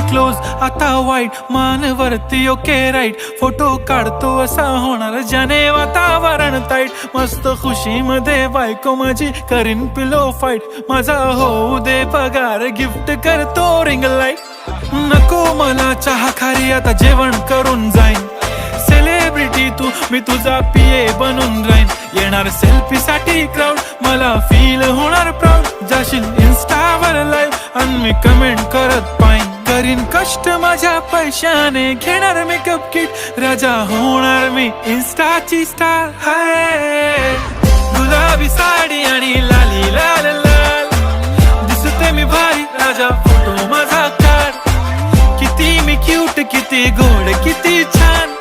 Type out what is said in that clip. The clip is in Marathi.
क्लोज आता वाईट, मान वरती ओके राईट, फोटो काढतो असा होणार ज्याने वातावरण ताईट, मस्त खुशी मध्ये बायको माझी करीन पिलो फाईट, माझा होऊ दे पगार गिफ्ट करतो रिंग लाईट, नको मला चहा खारी आता जेवण करून जाईन, सेलिब्रिटी तू मी तुझा पिये बनून राहीन, येणार सेल्फी साठी क्राऊड मला फील होणार प्राऊड, जाशील इन्स्टावर लाईव्ह आणि मी कमेंट करत पाईन, करीन कष्ट माझ्या पैशाने घेणार मेकअप किट, राजा होणार मी इन्स्टाची स्टार, हाय गुलाबी साडी आणि लाली लाल लाल, दिसते मी भारी राजा फोटो माझा काढ, किती मी क्यूट किती गोड किती छान,